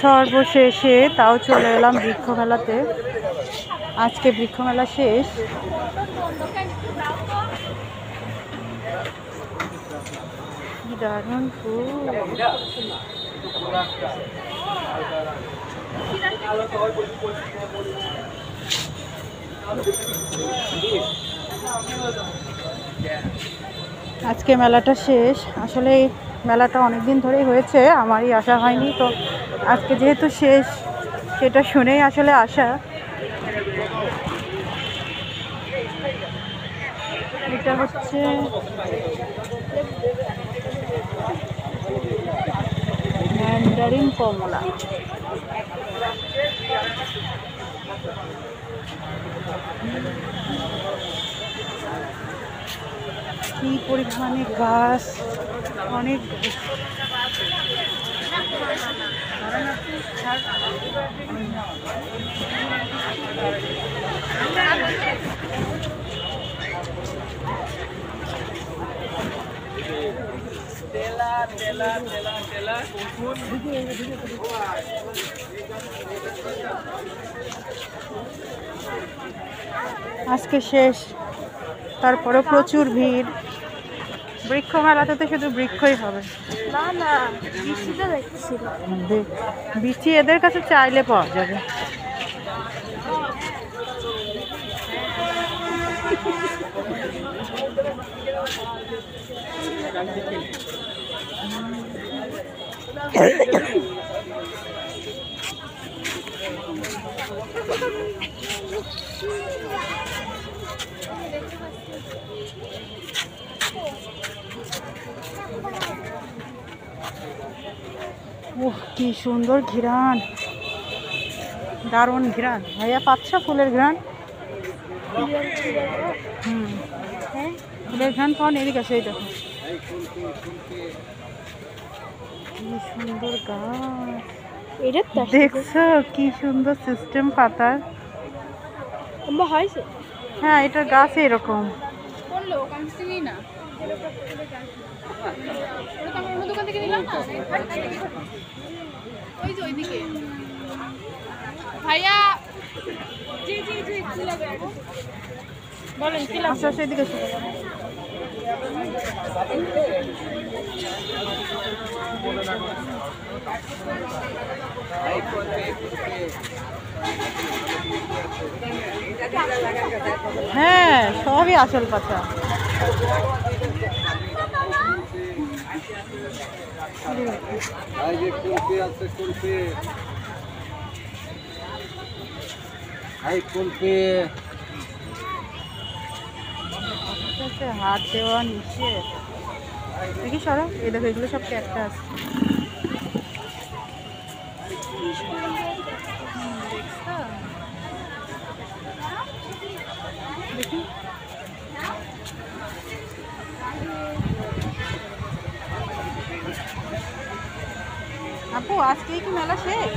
সর্বশেষে তাও চলে এলাম বৃক্ষ মেলাতে। আজকে বৃক্ষ মেলা শেষ। কি দারুণ ফুল! আজকে মেলাটা শেষ। আসলে মেলাটা অনেকদিন ধরেই হয়েছে, আমারই আসা হয়নি, তো আজকে যেহেতু শেষ সেটা শুনেই আসলে আসা। এটা হচ্ছে ম্যান্ডারিন কমলা। কি পরিমাণে গাছ, অনেক আজকে শেষ, তারপরে প্রচুর ভিড়। বৃক্ষ মেলাতে তো শুধু বৃক্ষই হবে না না, বিচিটা দেখছিল। বিচি এদের কাছে চাইলে পাওয়া যাবে। ওহ, কি সুন্দর ঘ্রাণ, দারুণ ঘ্রাণ। ভাইয়া পাচ্ছ ফুলের ঘ্রাণ? ফুলের ঘ্রাণ পাওয়া এদিকে আসে। এই দেখো কি সুন্দর গাছ, দেখছো কি সুন্দর সিস্টেম পাতার। হ্যাঁ, এটার গাছ এরকম। ভাইয়া জি জি জি বলেন কি লাগবে? আচ্ছা, সেদিকে হ্যাঁ, সবই আসল কথা। হাত দেওয়া নিষেধ। দেখি সরো, এই দেখো এগুলো সব ক্যাকটাস। দেখি আপু, আজকেই কি মেলা শেষ?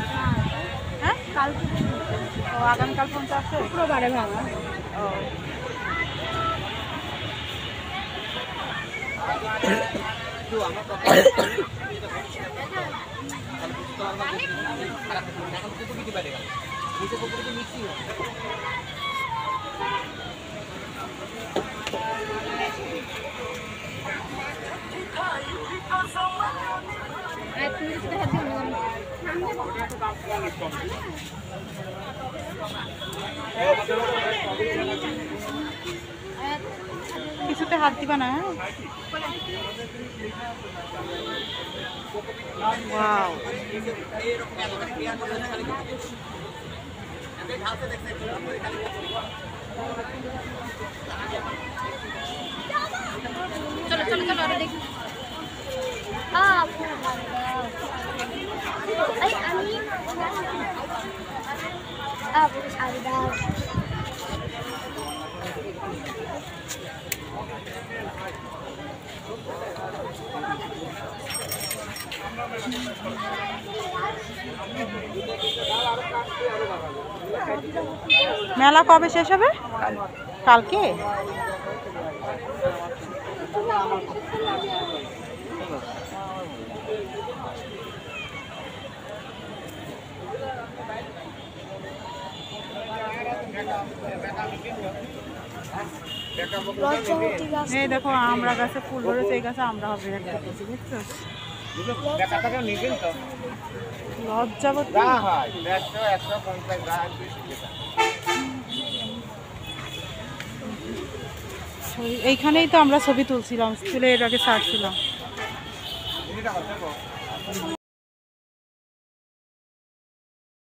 হ্যাঁ, কালকে। ও, আগামীকাল পর্যন্ত আসছে, শুক্রবারে ভাঙা। ও, কিছুতে হাত দিবা না। ওয়াও, চলো চলো চলো আরে দেখি। মেলা কবে শেষ হবে? কালকে। লজ্জাবতী গাছ এই দেখো আমরা গাছে ফুল ধরেছে, এই গাছে আমরা হবে একটা কেজি, দেখছো? লজ্জাবতী এইখানেই তো আমরা ছবি তুলছিলাম, তুলে এর আগে ছাড়ছিলাম।